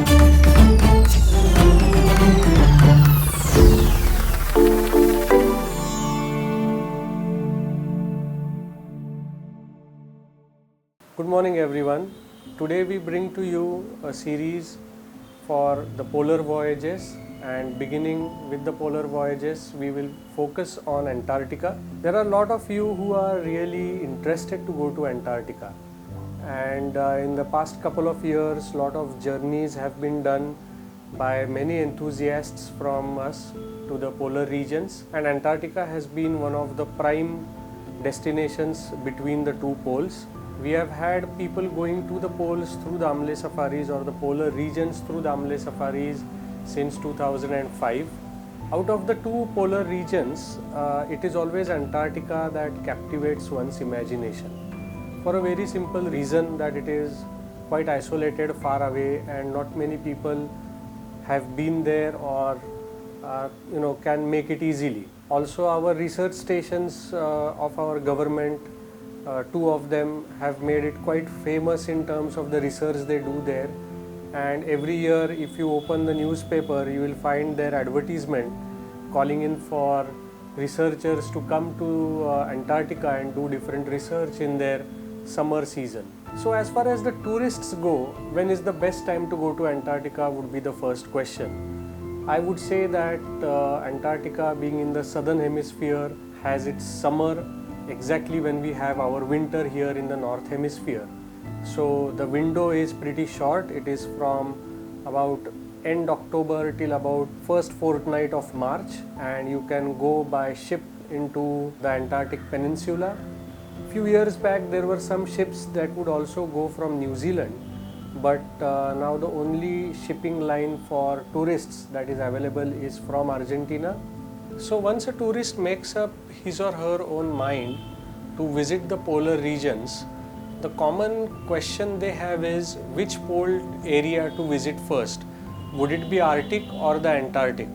Good morning everyone. Today we bring to you a series for the polar voyages, and beginning with the polar voyages we will focus on Antarctica. There are a lot of you who are really interested to go to Antarctica, and in the past couple of years lot of journeys have been done by many enthusiasts from us to the polar regions, and Antarctica has been one of the prime destinations between the two poles. We have had people going to the poles through Damle Safaris or the polar regions through Damle Safaris since 2005. Out of the two polar regions, it is always Antarctica that captivates one's imagination, for a very simple reason that it is quite isolated, far away, and not many people have been there or can make it easily. Also, our research stations of our government, two of them have made it quite famous in terms of the research they do there, and every year if you open the newspaper you will find their advertisement calling in for researchers to come to Antarctica and do different research in their summer season. So as far as the tourists go, when is the best time to go to Antarctica would be the first question. I would say that Antarctica, being in the southern hemisphere, has its summer exactly when we have our winter here in the north hemisphere. So the window is pretty short. It is from about end October till about first fortnight of March, and you can go by ship into the Antarctic Peninsula. Few years back there were some ships that would also go from New Zealand, but now the only shipping line for tourists that is available is from Argentina. So once a tourist makes up his or her own mind to visit the polar regions, the common question they have is which pole area to visit first. Would it be Arctic or the Antarctic?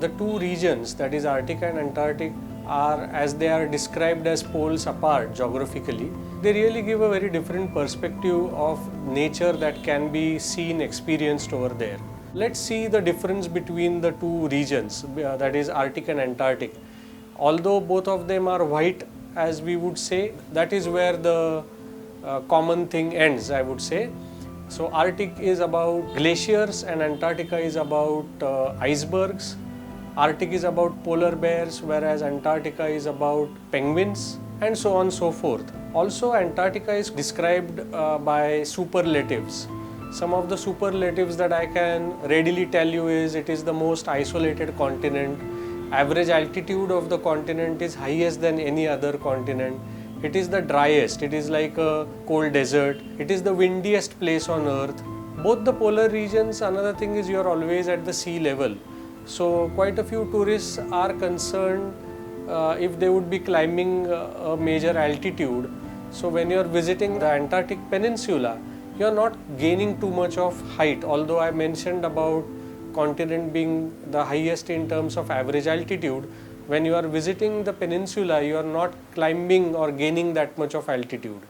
The two regions, that is Arctic and Antarctic, are, as they are described as poles apart geographically, they really give a very different perspective of nature that can be seen, experienced over there. Let's see the difference between the two regions, that is Arctic and Antarctic. Although both of them are white, as we would say, that is where the common thing ends, I would say. So Arctic is about glaciers and Antarctica is about icebergs. Arctic is about polar bears, whereas Antarctica is about penguins, and so on and so forth. Also, Antarctica is described by superlatives. Some of the superlatives that I can readily tell you is it is the most isolated continent. Average altitude of the continent is highest than any other continent. It is the driest. It is like a cold desert. It is the windiest place on earth. Both the polar regions, another thing is you are always at the sea level. So quite a few tourists are concerned if they would be climbing a major altitude. So when you are visiting the Antarctic Peninsula, you are not gaining too much of height, although I mentioned about continent being the highest in terms of average altitude. When you are visiting the peninsula, you are not climbing or gaining that much of altitude.